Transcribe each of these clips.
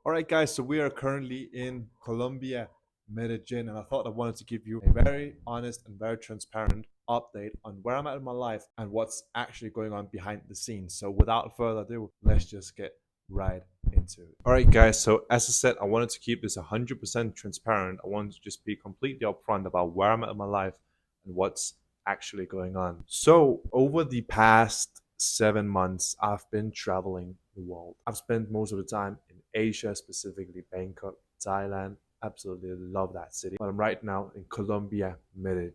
All right, guys, so we are currently in Colombia, Medellin, and I thought I wanted to give you a very honest and very transparent update on where I'm at in my life and what's actually going on behind the scenes. So, without further ado, let's just get right into it. All right, guys, so as I said, I wanted to keep this 100% transparent. I wanted to just be completely upfront about where I'm at in my life and what's actually going on. So, over the past 7 months, I've been traveling the world. I've spent most of the time in Asia, specifically Bangkok, Thailand. Absolutely love that city. But I'm right now in Colombia, Medellin.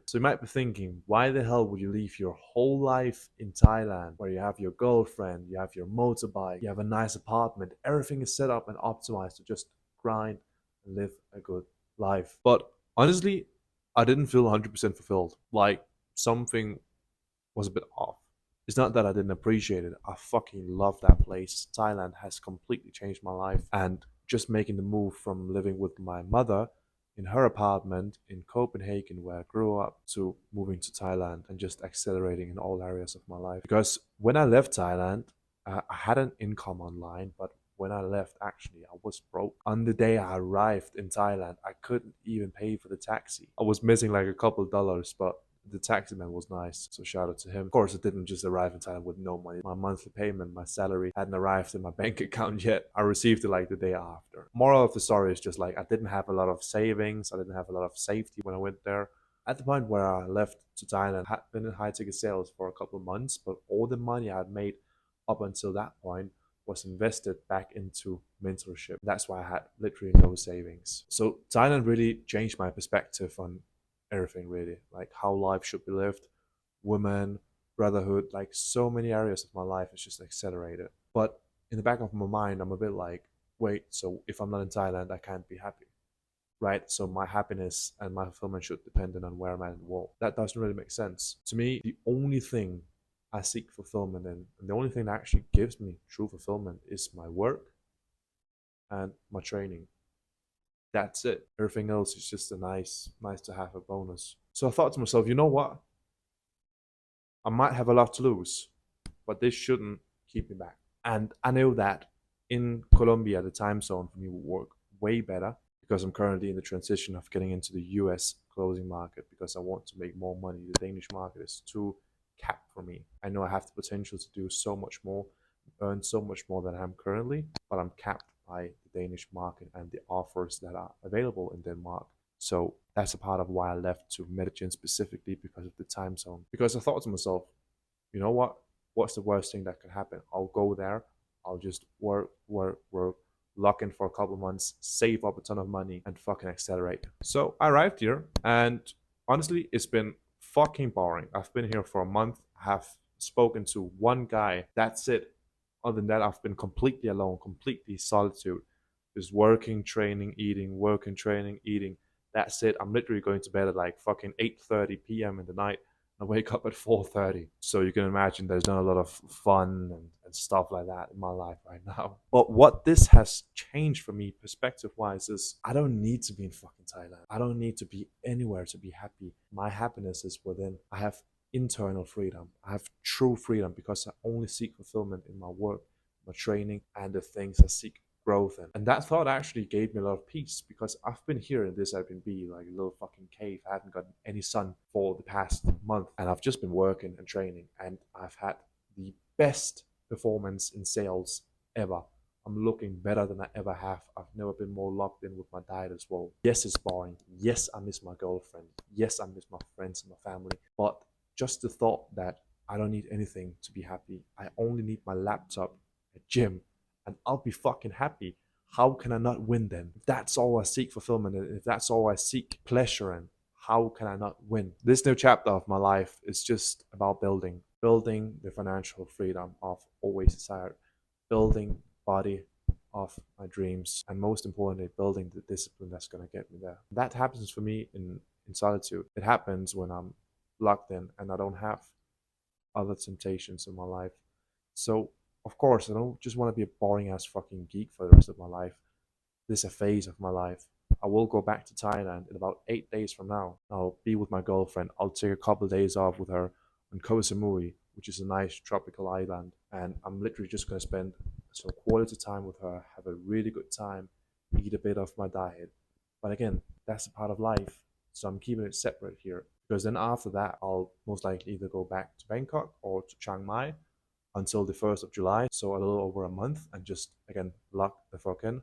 So you might be thinking, why the hell would you leave your whole life in Thailand, where you have your girlfriend, you have your motorbike, you have a nice apartment, everything is set up and optimized to just grind and live a good life. But honestly, I didn't feel 100% fulfilled. Like something was a bit off. It's not that I didn't appreciate it. I fucking love that place. Thailand has completely changed my life. And just making the move from living with my mother in her apartment in Copenhagen, where I grew up, to moving to Thailand and just accelerating in all areas of my life. Because when I left Thailand, I had an income online, but when I left, actually, I was broke. On the day I arrived in Thailand, I couldn't even pay for the taxi. I was missing like a couple of dollars, but the taxi man was nice, so shout out to him. Of course, I didn't just arrive in Thailand with no money. My monthly payment, my salary hadn't arrived in my bank account yet. I received it like the day after. Moral of the story is just like I didn't have a lot of savings. I didn't have a lot of safety when I went there. At the point where I left to Thailand, I had been in high ticket sales for a couple of months, but all the money I had made up until that point was invested back into mentorship. That's why I had literally no savings. So Thailand really changed my perspective on everything, really, like how life should be lived, women, brotherhood, like so many areas of my life is just accelerated. But in the back of my mind, I'm a bit like, wait, so if I'm not in Thailand, I can't be happy, right? So my happiness and my fulfillment should depend on where I'm at in the world. That doesn't really make sense to me. The only thing I seek fulfillment in, and the only thing that actually gives me true fulfillment, is my work and my training. That's it. Everything else is just a nice to have a bonus. So I thought to myself, you know what? I might have a lot to lose, but this shouldn't keep me back. And I know that in Colombia, the time zone for me will work way better, because I'm currently in the transition of getting into the US closing market because I want to make more money. The Danish market is too capped for me. I know I have the potential to do so much more, earn so much more than I am currently, but I'm capped by the Danish market and the offers that are available in Denmark. So that's a part of why I left to Medellin specifically, because of the time zone. Because I thought to myself, you know what? What's the worst thing that could happen? I'll go there, I'll just work, lock in for a couple months, save up a ton of money, and fucking accelerate. So I arrived here, and honestly, it's been fucking boring. I've been here for a month, have spoken to one guy. That's it. Other than that, I've been completely alone, completely solitude. Just working, training, eating, working, training, eating. That's it. I'm literally going to bed at like fucking 8:30 p.m. in the night. I wake up at 4:30. So you can imagine there's not a lot of fun and stuff like that in my life right now. But what this has changed for me perspective wise is I don't need to be in fucking Thailand. I don't need to be anywhere to be happy. My happiness is within. I have internal freedom. I have true freedom because I only seek fulfillment in my work, my training, and the things I seek growth in. And that thought actually gave me a lot of peace, because I've been here in this Airbnb, like a little fucking cave. I haven't gotten any sun for the past month, and I've just been working and training, and I've had the best performance in sales ever. I'm looking better than I ever have. I've never been more locked in with my diet as well. Yes, it's boring. Yes, I miss my girlfriend. Yes, I miss my friends and my family. But just the thought that I don't need anything to be happy. I only need my laptop, a gym, and I'll be fucking happy. How can I not win then? If that's all I seek fulfillment in, if that's all I seek pleasure in, how can I not win? This new chapter of my life is just about building the financial freedom I've always desired, building body of my dreams, and most importantly, building the discipline that's going to get me there. That happens for me in solitude. It happens when I'm locked in and I don't have other temptations in my life. So, of course, I don't just want to be a boring ass fucking geek for the rest of my life. This is a phase of my life. I will go back to Thailand in about 8 days from now. I'll be with my girlfriend. I'll take a couple of days off with her on Koh Samui, which is a nice tropical island. And I'm literally just going to spend So quality time with her, have a really good time, eat a bit of my diet. But again, that's a part of life. So I'm keeping it separate here. Because then after that, I'll most likely either go back to Bangkok or to Chiang Mai until the 1st of July. So a little over a month and just, again, lock the fuck in.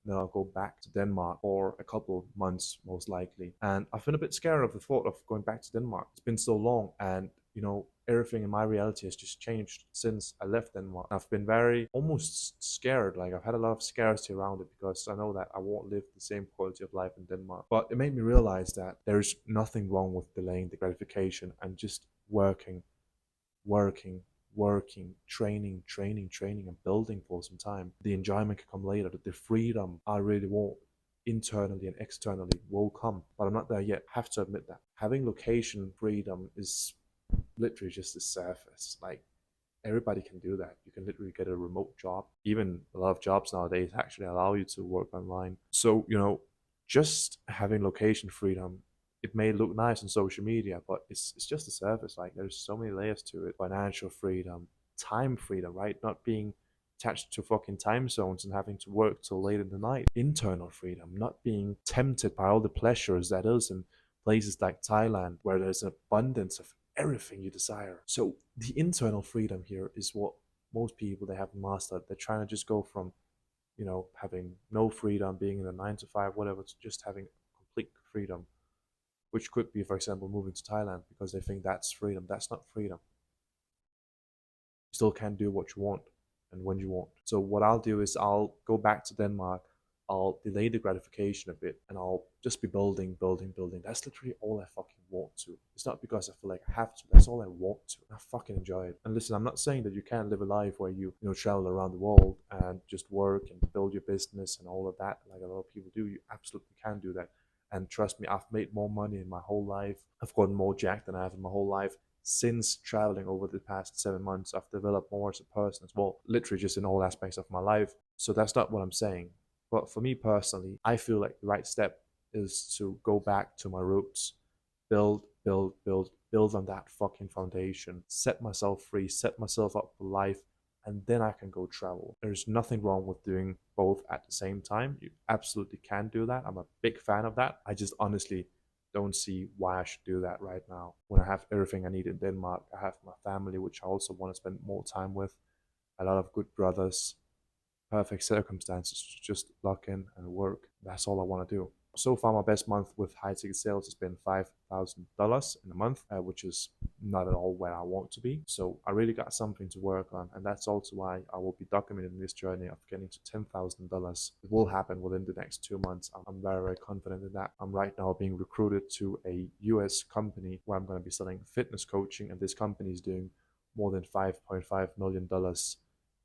Then I'll go back to Denmark for a couple months, most likely. And I've been a bit scared of the thought of going back to Denmark. It's been so long, and everything in my reality has just changed since I left Denmark. I've been very almost scared. Like, I've had a lot of scarcity around it because I know that I won't live the same quality of life in Denmark. But it made me realize that there's nothing wrong with delaying the gratification and just working, working, working, training, and building for some time. The enjoyment can come later. The freedom I really want internally and externally will come, but I'm not there yet. I have to admit that having location freedom is literally just the surface. Like, everybody can do that. You can literally get a remote job. Even a lot of jobs nowadays actually allow you to work online. So, just having location freedom, it may look nice on social media, but it's just the surface. Like, there's so many layers to it. Financial freedom, time freedom, right? Not being attached to fucking time zones and having to work till late in the night. Internal freedom, not being tempted by all the pleasures that is in places like Thailand, where there's an abundance of everything you desire. So the internal freedom here is what most people, they have mastered. They're trying to just go from, having no freedom, being in a 9 to 5, whatever, to just having complete freedom, which could be, for example, moving to Thailand because they think that's freedom. That's not freedom. You still can't do what you want and when you want. So what I'll do is I'll go back to Denmark. I'll delay the gratification a bit and I'll just be building. That's literally all I fucking want to. It's not because I feel like I have to. That's all I want to. I fucking enjoy it. And listen, I'm not saying that you can't live a life where you travel around the world and just work and build your business and all of that, like a lot of people do. You absolutely can do that. And trust me, I've made more money in my whole life. I've gotten more jacked than I have in my whole life since traveling over the past 7 months. I've developed more as a person as well, literally just in all aspects of my life. So that's not what I'm saying. But for me personally, I feel like the right step is to go back to my roots, build on that fucking foundation, set myself free, set myself up for life, and then I can go travel. There's nothing wrong with doing both at the same time. You absolutely can do that. I'm a big fan of that. I just honestly don't see why I should do that right now when I have everything I need in Denmark. I have my family, which I also want to spend more time with, a lot of good brothers, perfect circumstances to just lock in and work. That's all I want to do. So far, my best month with high ticket sales has been $5,000 in a month, which is not at all where I want to be. So I really got something to work on, and that's also why I will be documenting this journey of getting to $10,000. It will happen within the next 2 months. I'm very, very confident in that. I'm right now being recruited to a US company where I'm going to be selling fitness coaching, and this company is doing more than $5.5 million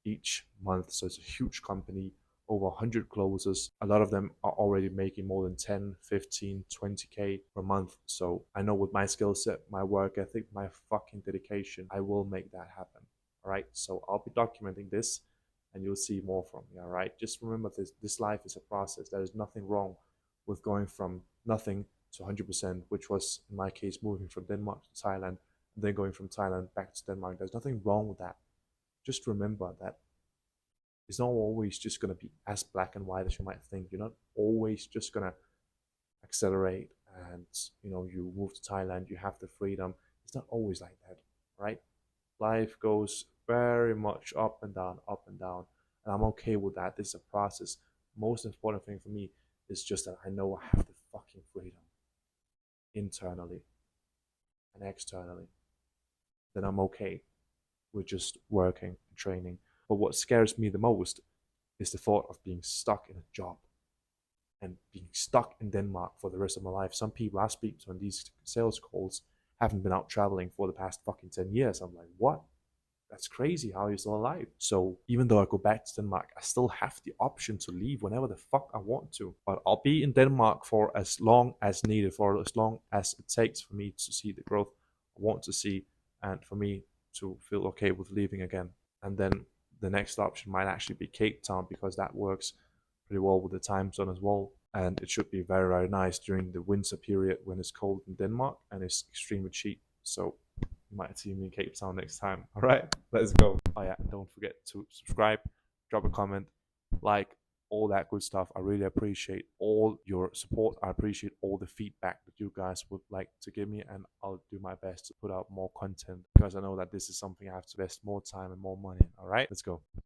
each month. So it's a huge company, over 100 closes. A lot of them are already making more than 10, 15, 20K per month. So I know with my skill set, my work ethic, my fucking dedication, I will make that happen. All right. So I'll be documenting this and you'll see more from me. All right. Just remember this life is a process. There is nothing wrong with going from nothing to 100%, which was in my case, moving from Denmark to Thailand and then going from Thailand back to Denmark. There's nothing wrong with that. Just remember that it's not always just going to be as black and white as you might think. You're not always just going to accelerate and you move to Thailand, you have the freedom. It's not always like that, right? Life goes very much up and down, and I'm okay with that. This is a process. Most important thing for me is just that I know I have the fucking freedom internally and externally. Then I'm okay with just working and training. But what scares me the most is the thought of being stuck in a job and being stuck in Denmark for the rest of my life. Some people I speak to on these sales calls haven't been out traveling for the past fucking 10 years. I'm like, what? That's crazy. How are you still alive? So even though I go back to Denmark, I still have the option to leave whenever the fuck I want to. But I'll be in Denmark for as long as needed, for as long as it takes for me to see the growth I want to see and for me to feel okay with leaving again. And then the next option might actually be Cape Town because that works pretty well with the time zone as well. And it should be very, very nice during the winter period when it's cold in Denmark and it's extremely cheap. So you might see me in Cape Town next time. All right, let's go. Oh yeah, and don't forget to subscribe, drop a comment, like, all that good stuff. I really appreciate all your support. I appreciate all the feedback that you guys would like to give me, and I'll do my best to put out more content because I know that this is something I have to invest more time and more money in. All right, let's go.